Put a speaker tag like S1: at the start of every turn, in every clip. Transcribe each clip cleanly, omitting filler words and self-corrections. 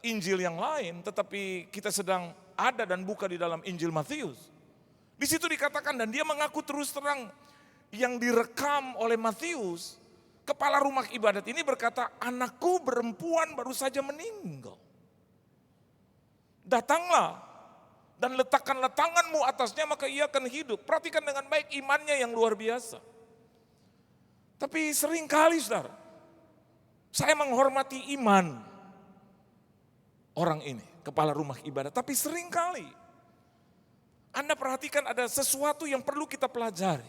S1: Injil yang lain, tetapi kita sedang ada dan buka di dalam Injil Matius. Di situ dikatakan, dan dia mengaku terus terang yang direkam oleh Matius, kepala rumah ibadat ini berkata, anakku perempuan baru saja meninggal. Datanglah dan letakkanlah tanganmu atasnya maka ia akan hidup. Perhatikan dengan baik imannya yang luar biasa. Tapi seringkali saudara, saya menghormati iman orang ini, kepala rumah ibadat. Tapi seringkali Anda perhatikan ada sesuatu yang perlu kita pelajari.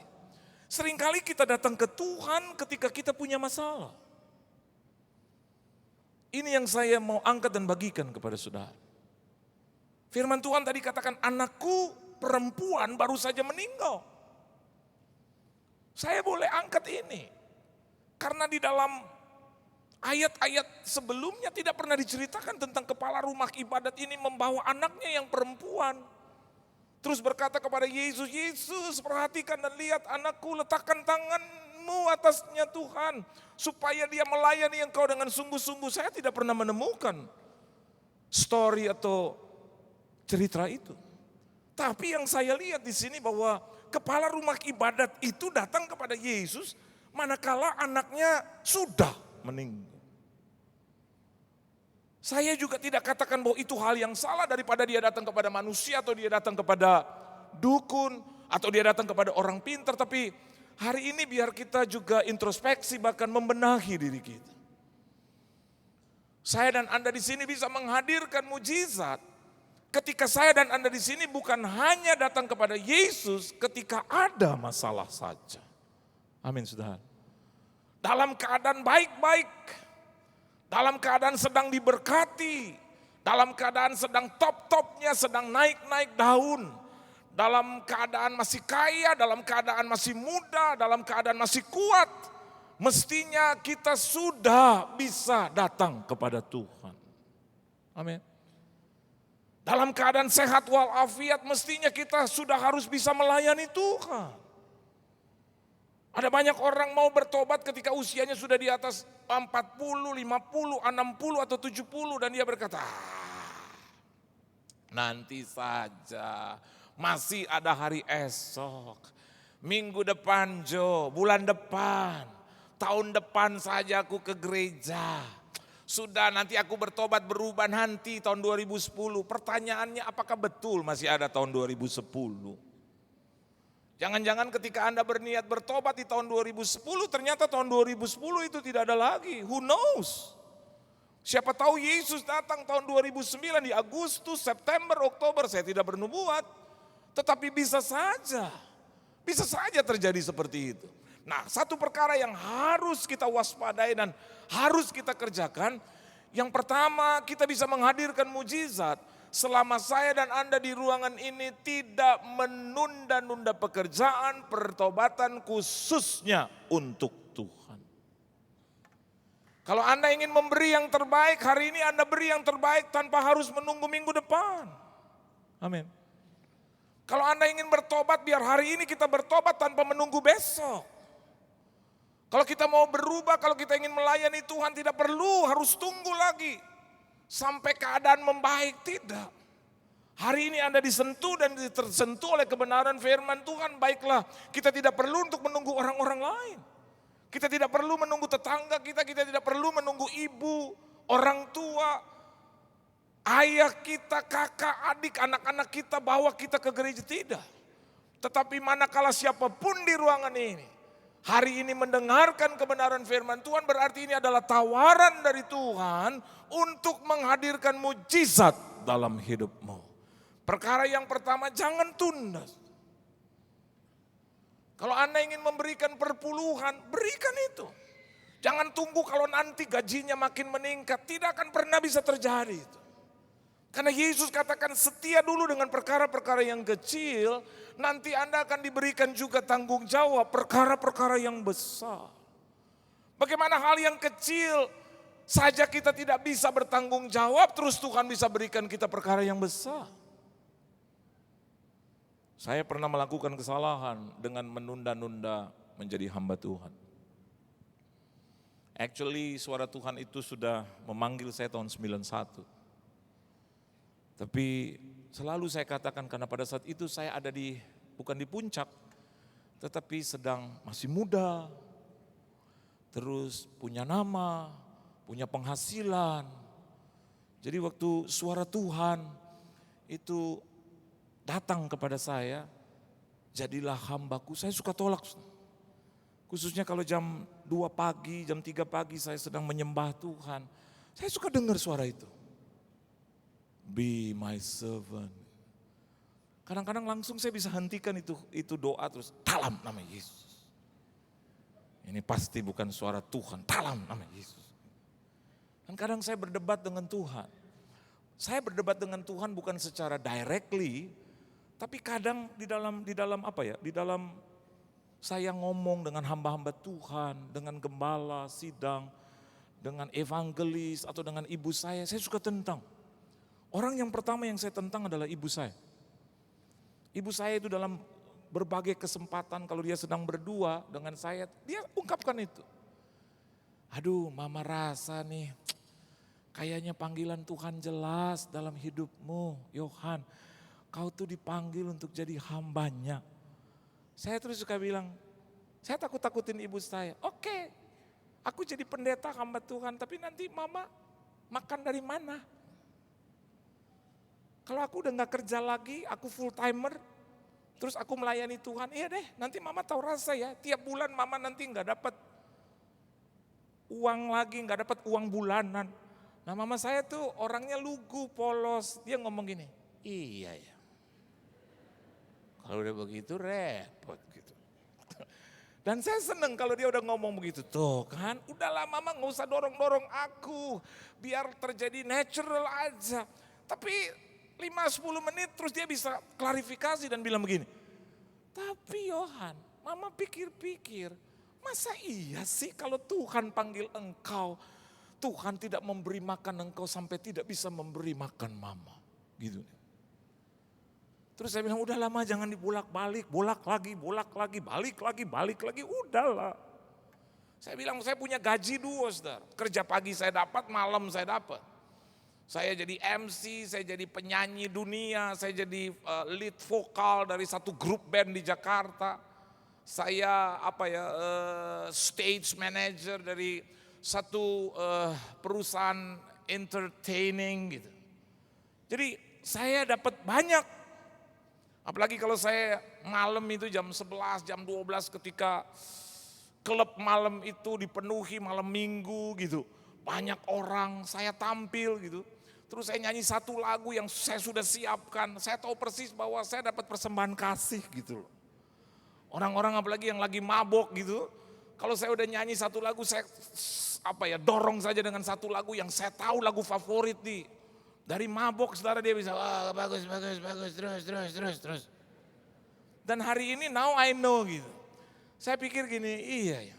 S1: Seringkali kita datang ke Tuhan ketika kita punya masalah. Ini yang saya mau angkat dan bagikan kepada saudara. Firman Tuhan tadi katakan, anakku perempuan baru saja meninggal. Saya boleh angkat ini. Karena di dalam ayat-ayat sebelumnya tidak pernah diceritakan tentang kepala rumah ibadat ini membawa anaknya yang perempuan. Terus berkata kepada Yesus, Yesus perhatikan dan lihat anakku, letakkan tanganmu atasnya Tuhan. Supaya dia melayani engkau dengan sungguh-sungguh. Saya tidak pernah menemukan story atau cerita itu. Tapi yang saya lihat di sini bahwa kepala rumah ibadat itu datang kepada Yesus manakala anaknya sudah meninggal. Saya juga tidak katakan bahwa itu hal yang salah daripada dia datang kepada manusia atau dia datang kepada dukun atau dia datang kepada orang pintar. Tapi hari ini biar kita juga introspeksi bahkan membenahi diri kita. Saya dan Anda di sini bisa menghadirkan mujizat ketika saya dan Anda di sini bukan hanya datang kepada Yesus ketika ada masalah saja. Amin saudara. Dalam keadaan baik-baik, dalam keadaan sedang diberkati, dalam keadaan sedang top-topnya, sedang naik-naik daun, dalam keadaan masih kaya, dalam keadaan masih muda, dalam keadaan masih kuat, mestinya kita sudah bisa datang kepada Tuhan. Amin. Dalam keadaan sehat walafiat mestinya kita sudah harus bisa melayani Tuhan. Ada banyak orang mau bertobat ketika usianya sudah di atas 40, 50, 60 atau 70 dan dia berkata, nanti saja, masih ada hari esok, minggu depan Jo, bulan depan, tahun depan saja aku ke gereja. Sudah nanti aku bertobat berubah nanti tahun 2010. Pertanyaannya apakah betul masih ada tahun 2010? Jangan-jangan ketika Anda berniat bertobat di tahun 2010 ternyata tahun 2010 itu tidak ada lagi. Who knows? Siapa tahu Yesus datang tahun 2009 di Agustus, September, Oktober. Saya tidak bernubuat. Tetapi bisa saja terjadi seperti itu. Nah, satu perkara yang harus kita waspadai dan harus kita kerjakan. Yang pertama, kita bisa menghadirkan mujizat selama saya dan Anda di ruangan ini tidak menunda-nunda pekerjaan pertobatan khususnya untuk Tuhan. Kalau Anda ingin memberi yang terbaik, hari ini Anda beri yang terbaik tanpa harus menunggu minggu depan. Amin. Kalau Anda ingin bertobat, biar hari ini kita bertobat tanpa menunggu besok. Kalau kita mau berubah, kalau kita ingin melayani Tuhan, tidak perlu harus tunggu lagi sampai keadaan membaik, tidak. Hari ini Anda disentuh dan tersentuh oleh kebenaran firman Tuhan, baiklah kita tidak perlu untuk menunggu orang-orang lain. Kita tidak perlu menunggu tetangga kita tidak perlu menunggu ibu, orang tua, ayah kita, kakak, adik, anak-anak kita bawa kita ke gereja, tidak. Tetapi manakala siapapun di ruangan ini, hari ini mendengarkan kebenaran firman Tuhan, berarti ini adalah tawaran dari Tuhan untuk menghadirkan mujizat dalam hidupmu. Perkara yang pertama, jangan tunda. Kalau Anda ingin memberikan perpuluhan, berikan itu. Jangan tunggu kalau nanti gajinya makin meningkat, tidak akan pernah bisa terjadi itu. Karena Yesus katakan setia dulu dengan perkara-perkara yang kecil, nanti Anda akan diberikan juga tanggung jawab perkara-perkara yang besar. Bagaimana hal yang kecil saja kita tidak bisa bertanggung jawab, terus Tuhan bisa berikan kita perkara yang besar. Saya pernah melakukan kesalahan dengan menunda-nunda menjadi hamba Tuhan. Actually suara Tuhan itu sudah memanggil saya tahun 91. Tapi selalu saya katakan karena pada saat itu saya ada bukan di puncak, tetapi sedang masih muda, terus punya nama, punya penghasilan. Jadi waktu suara Tuhan itu datang kepada saya, jadilah hambaku, saya suka tolak. Khususnya kalau jam 2 pagi, jam 3 pagi saya sedang menyembah Tuhan. Saya suka dengar suara itu. Be my servant. Kadang-kadang langsung saya bisa hentikan itu doa terus, dalam nama Yesus. Ini pasti bukan suara Tuhan, dalam nama Yesus. Dan kadang saya berdebat dengan Tuhan. Saya berdebat dengan Tuhan bukan secara directly, tapi kadang di dalam apa ya? Di dalam saya ngomong dengan hamba-hamba Tuhan, dengan gembala, sidang, dengan evangelis atau dengan ibu saya suka tentang. Orang yang pertama yang saya tentang adalah ibu saya. Ibu saya itu dalam berbagai kesempatan kalau dia sedang berdua dengan saya, dia ungkapkan itu. Aduh, mama rasa nih, kayaknya panggilan Tuhan jelas dalam hidupmu, Yohan. Kau tuh dipanggil untuk jadi hambanya. Saya terus suka bilang, saya takut-takutin ibu saya. Oke, aku jadi pendeta hamba Tuhan, tapi nanti mama makan dari mana? Kalau aku udah gak kerja lagi, aku full timer, terus aku melayani Tuhan, iya deh nanti mama tahu rasa ya, tiap bulan mama nanti gak dapat uang lagi, gak dapat uang bulanan. Nah mama saya tuh orangnya lugu, polos, dia ngomong gini, iya ya. Kalau udah begitu repot gitu. Dan saya seneng kalau dia udah ngomong begitu, tuh kan udahlah mama gak usah dorong-dorong aku, biar terjadi natural aja. Tapi 5-10 menit terus dia bisa klarifikasi dan bilang begini. Tapi Yohan, mama pikir-pikir, masa iya sih kalau Tuhan panggil engkau, Tuhan tidak memberi makan engkau sampai tidak bisa memberi makan mama. Gitu. Terus saya bilang udah lama jangan dibulak-balik, bolak lagi, balik lagi, udahlah. Saya bilang saya punya gaji 2 saudara, kerja pagi saya dapat, malam saya dapat. Saya jadi MC, saya jadi penyanyi dunia, saya jadi lead vokal dari satu grup band di Jakarta. Saya stage manager dari satu perusahaan entertaining gitu. Jadi saya dapat banyak. Apalagi kalau saya malam itu jam 11, jam 12 ketika klub malam itu dipenuhi malam minggu gitu. Banyak orang, saya tampil gitu. Terus saya nyanyi satu lagu yang saya sudah siapkan. Saya tahu persis bahwa saya dapat persembahan kasih gitu loh. Orang-orang apalagi yang lagi mabok gitu. Kalau saya udah nyanyi satu lagu, saya dorong saja dengan satu lagu yang saya tahu lagu favorit nih. Dari mabok saudara dia bisa, wah bagus, terus. Dan hari ini now I know gitu. Saya pikir gini, iya ya.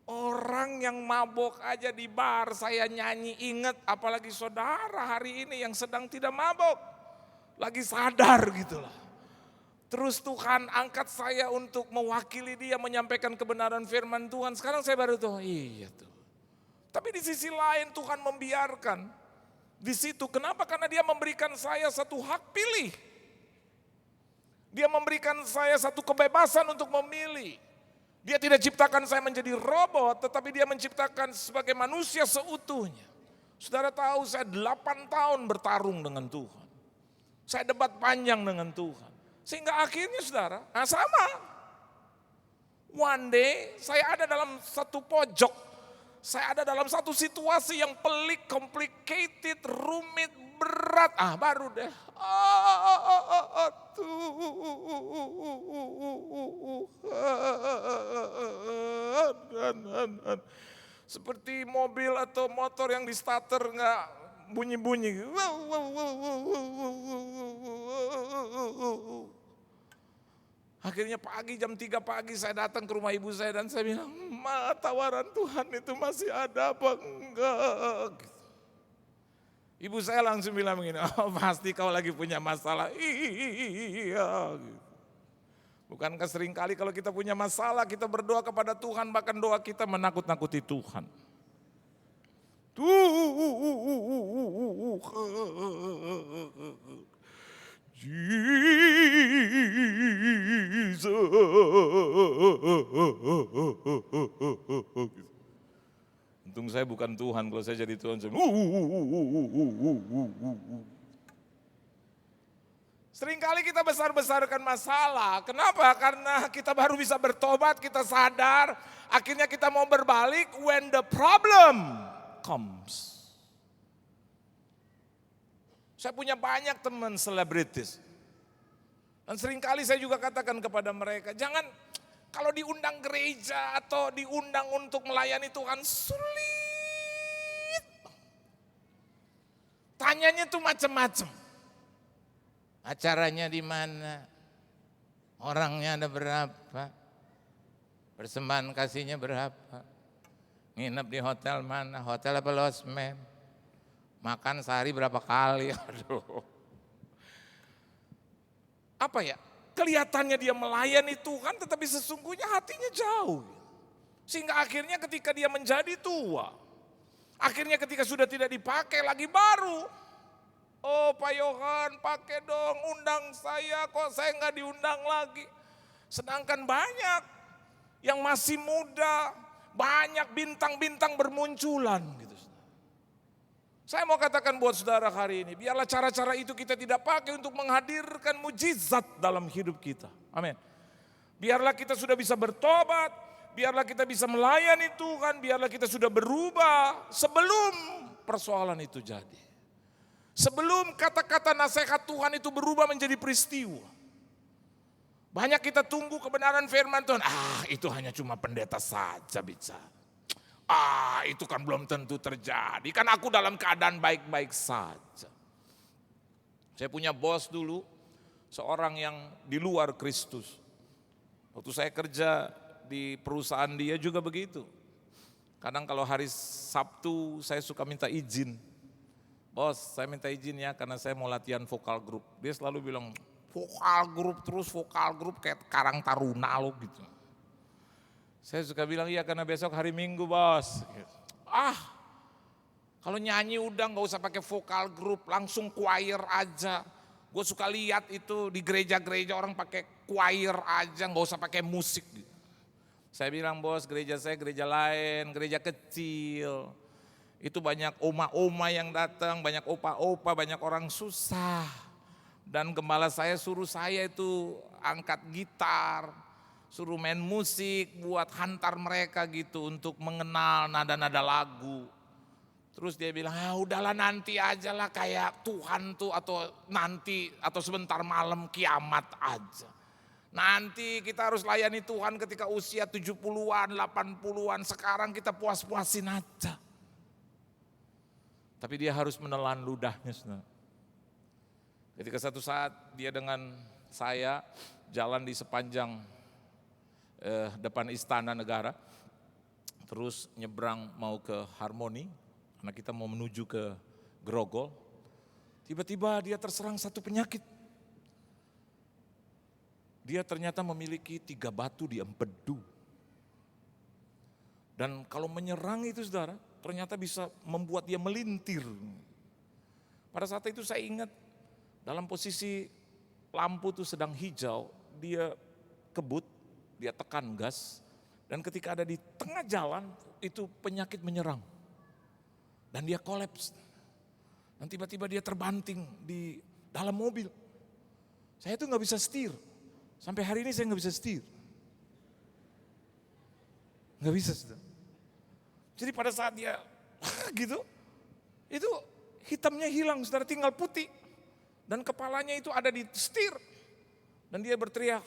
S1: Orang yang mabok aja di bar saya nyanyi inget, apalagi saudara hari ini yang sedang tidak mabok. Lagi sadar gitu lah. Terus Tuhan angkat saya untuk mewakili dia menyampaikan kebenaran firman Tuhan. Sekarang saya baru tahu, iya tuh. Tapi di sisi lain Tuhan membiarkan di situ. Kenapa? Karena dia memberikan saya satu hak pilih. Dia memberikan saya satu kebebasan untuk memilih. Dia tidak ciptakan saya menjadi robot, tetapi dia menciptakan sebagai manusia seutuhnya. Saudara tahu saya 8 tahun bertarung dengan Tuhan. Saya debat panjang dengan Tuhan. Sehingga akhirnya saudara, sama. One day saya ada dalam satu pojok. Saya ada dalam satu situasi yang pelik, complicated, rumit, berat. Baru deh. Tuhan. Seperti mobil atau motor yang di starter nggak bunyi-bunyi. Akhirnya pagi jam 3 pagi saya datang ke rumah ibu saya dan saya bilang, Ma, tawaran Tuhan itu masih ada apa enggak? Gitu. Ibu saya langsung bilang begini, oh pasti kau lagi punya masalah. Iya. Gitu. Bukankah seringkali kalau kita punya masalah kita berdoa kepada Tuhan, bahkan doa kita menakut-nakuti Tuhan. saya bukan Tuhan, kalau saya jadi Tuhan, saya Seringkali kita besar-besarkan masalah. Kenapa? Karena kita baru bisa bertobat, kita sadar, akhirnya kita mau berbalik when the problem comes. Saya punya banyak teman selebritis. Dan seringkali saya juga katakan kepada mereka, jangan kalau diundang gereja atau diundang untuk melayani Tuhan sulit. Tanyanya tuh macam-macam. Acaranya di mana? Orangnya ada berapa? Persembahan kasihnya berapa? Nginep di hotel mana? Hotel apa losmen? Makan sehari berapa kali? Aduh. Apa ya? Kelihatannya dia melayani Tuhan, tetapi sesungguhnya hatinya jauh. Sehingga akhirnya ketika dia menjadi tua, akhirnya ketika sudah tidak dipakai lagi baru. Oh Pak Yohan, pakai dong, undang saya, kok saya nggak diundang lagi. Sedangkan banyak yang masih muda, banyak bintang-bintang bermunculan gitu. Saya mau katakan buat saudara hari ini, biarlah cara-cara itu kita tidak pakai untuk menghadirkan mujizat dalam hidup kita. Amin. Biarlah kita sudah bisa bertobat, biarlah kita bisa melayani Tuhan, biarlah kita sudah berubah sebelum persoalan itu jadi. Sebelum kata-kata nasihat Tuhan itu berubah menjadi peristiwa. Banyak kita tunggu kebenaran firman Tuhan. Itu hanya cuma pendeta saja bicara. Itu kan belum tentu terjadi. Kan aku dalam keadaan baik-baik saja. Saya punya bos dulu, seorang yang di luar Kristus. Waktu saya kerja di perusahaan dia juga begitu. Kadang kalau hari Sabtu saya suka minta izin. Bos, saya minta izin ya karena saya mau latihan vokal grup. Dia selalu bilang, vokal grup kayak Karang Taruna lo gitu. Saya suka bilang, iya karena besok hari Minggu bos. Kalau nyanyi udah gak usah pakai vokal grup, langsung choir aja. Gue suka lihat itu di gereja-gereja orang pakai choir aja, gak usah pakai musik. Saya bilang bos, gereja saya gereja lain, gereja kecil. Itu banyak oma-oma yang datang, banyak opa-opa, banyak orang susah. Dan gembala saya suruh saya itu angkat gitar, suruh main musik buat hantar mereka gitu untuk mengenal nada-nada lagu. Terus dia bilang, udahlah nanti aja lah kayak Tuhan tuh atau nanti atau sebentar malam kiamat aja. Nanti kita harus layani Tuhan ketika usia 70-an, 80-an, sekarang kita puas-puasin aja. Tapi dia harus menelan ludahnya. Ketika satu saat dia dengan saya jalan di sepanjang depan Istana Negara, terus nyebrang mau ke Harmoni, karena kita mau menuju ke Grogol, tiba-tiba dia terserang satu penyakit. Dia ternyata memiliki 3 batu di empedu. Dan kalau menyerang itu saudara, ternyata bisa membuat dia melintir. Pada saat itu saya ingat dalam posisi lampu itu sedang hijau, dia kebut, dia tekan gas, dan ketika ada di tengah jalan itu penyakit menyerang. Dan dia kolaps. Dan tiba-tiba dia terbanting di dalam mobil. Saya itu gak bisa setir. Sampai hari ini saya gak bisa setir. Gak bisa saudara. Jadi pada saat dia gitu, itu hitamnya hilang, saudara, tinggal putih. Dan kepalanya itu ada di setir. Dan dia berteriak.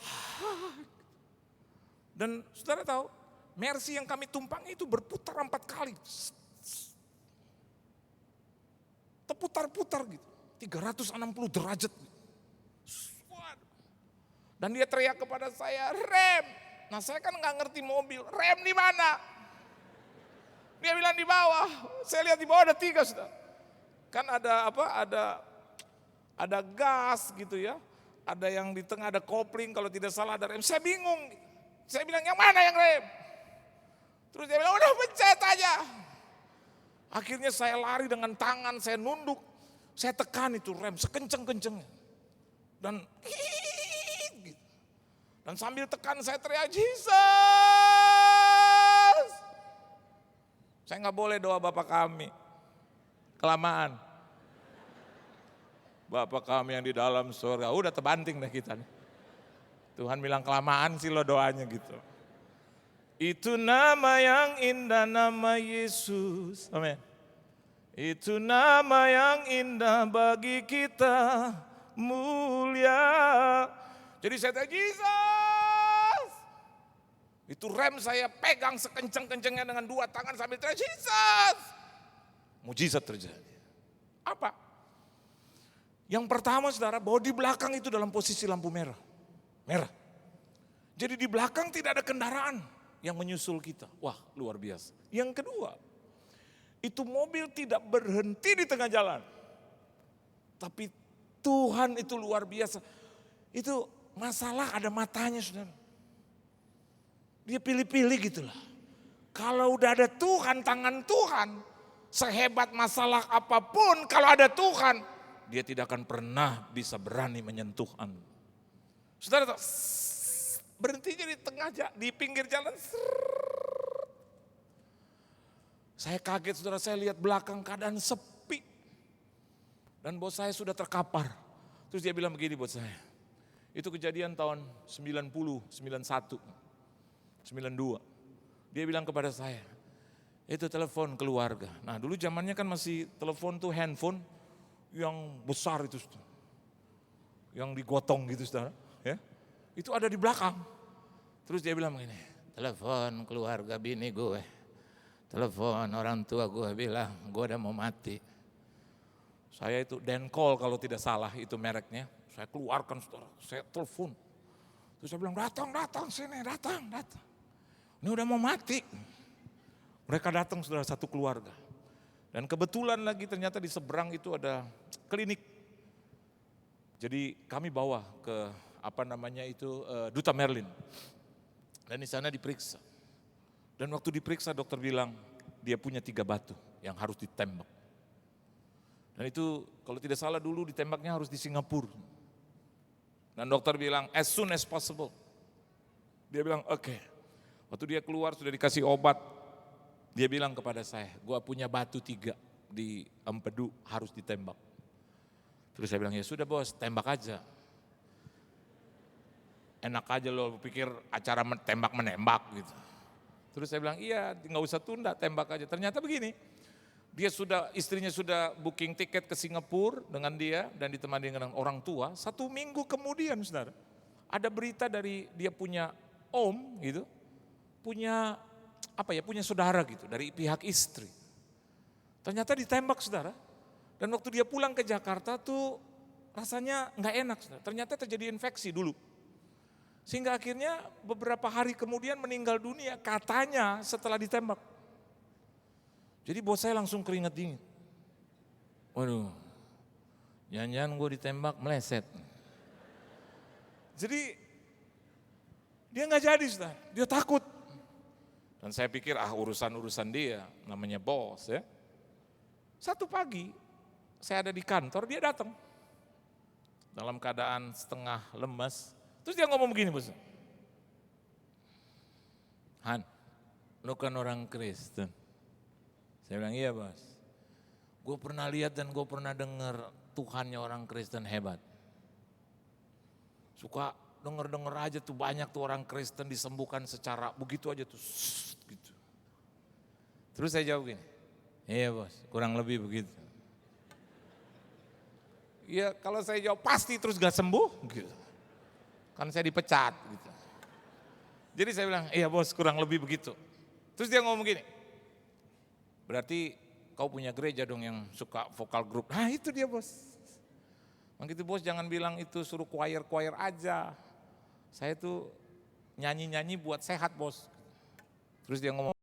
S1: Dan saudara tahu, Mercy yang kami tumpangi itu berputar 4 kali. Terputar-putar gitu, 360 derajat. Dan dia teriak kepada saya, rem. Nah saya kan gak ngerti mobil, rem di mana? Dia bilang di bawah, saya lihat di bawah ada 3 sudah. Kan ada ada gas gitu ya. Ada yang di tengah ada kopling, kalau tidak salah ada rem. Saya bingung. Saya bilang yang mana yang rem? Terus dia bilang udah pencet aja. Akhirnya saya lari dengan tangan, saya nunduk. Saya tekan itu rem sekenceng-kencengnya. Dan sambil tekan saya teriak, Jesus! Saya nggak boleh doa Bapa kami, kelamaan. Bapa kami yang di dalam surga, udah terbanting deh kita nih. Tuhan bilang kelamaan sih lo doanya gitu. Itu nama yang indah, nama Yesus. Amin. Itu nama yang indah bagi kita, mulia. Jadi saya tanya, Jesus. Itu rem saya pegang sekencang-kencangnya dengan dua tangan sambil teriak, Jesus. Mujizat terjadi. Apa? Yang pertama saudara, bahwa di belakang itu dalam posisi lampu merah. Merah. Jadi di belakang tidak ada kendaraan yang menyusul kita. Wah, luar biasa. Yang kedua, itu mobil tidak berhenti di tengah jalan. Tapi Tuhan itu luar biasa. Itu masalah ada matanya saudara. Dia pilih-pilih gitulah. Kalau udah ada Tuhan, tangan Tuhan, sehebat masalah apapun, kalau ada Tuhan, dia tidak akan pernah bisa berani menyentuh Anda. Saudara, berhentinya di tengah di pinggir jalan. Saya kaget saudara, saya lihat belakang keadaan sepi. Dan bos saya sudah terkapar. Terus dia bilang begini buat saya. Itu kejadian tahun 90, 91, 92. Dia bilang kepada saya, itu telepon keluarga. Nah dulu zamannya kan masih telepon tuh handphone yang besar itu. Yang digotong gitu saudara. Ya. Itu ada di belakang. Terus dia bilang begini, telepon keluarga bini gue. Telepon orang tua gue bilang, gue udah mau mati. Saya itu Dencol kalau tidak salah itu mereknya. Saya keluarkan saudara, saya telepon. Terus saya bilang, datang sini, datang. Ini udah mau mati. Mereka datang saudara satu keluarga. Dan kebetulan lagi ternyata di seberang itu ada klinik. Jadi kami bawa ke Duta Merlin. Dan di sana diperiksa. Dan waktu diperiksa dokter bilang dia punya 3 batu yang harus ditembak. Dan itu kalau tidak salah dulu ditembaknya harus di Singapura. Dan dokter bilang as soon as possible. Dia bilang oke. Waktu dia keluar sudah dikasih obat. Dia bilang kepada saya, gua punya batu 3 di empedu harus ditembak. Terus saya bilang ya sudah bos, tembak aja. Enak aja lo pikir acara tembak menembak gitu. Terus saya bilang iya nggak usah tunda, tembak aja. Ternyata begini, istrinya sudah booking tiket ke Singapura dengan dia dan ditemani dengan orang tua. 1 minggu kemudian saudara, ada berita dari dia punya om gitu, punya saudara gitu dari pihak istri. Ternyata ditembak saudara. Dan waktu dia pulang ke Jakarta tuh rasanya nggak enak saudara. Ternyata terjadi infeksi dulu. Sehingga akhirnya beberapa hari kemudian meninggal dunia katanya setelah ditembak. Jadi bos saya langsung keringat dingin. Waduh, jangan-jangan gue ditembak meleset. Jadi dia nggak jadi saudara, dia takut. Dan saya pikir urusan-urusan dia namanya bos ya. Satu pagi saya ada di kantor, dia datang. Dalam keadaan setengah lemas. Terus dia ngomong begini bos. Han, lu kan orang Kristen. Saya bilang iya bos. Gue pernah lihat dan gue pernah dengar Tuhannya orang Kristen hebat. Suka denger aja tuh banyak tuh orang Kristen disembuhkan secara begitu aja tuh. Gitu. Terus saya jawab gini. Iya bos, kurang lebih begitu. Iya kalau saya jawab pasti terus gak sembuh gitu. Kan saya dipecat gitu. Jadi saya bilang, iya bos kurang lebih begitu. Terus dia ngomong gini, berarti kau punya gereja dong yang suka vokal grup. Nah itu dia bos. Begitu bos jangan bilang itu suruh choir aja. Saya tuh nyanyi-nyanyi buat sehat bos. Terus dia ngomong,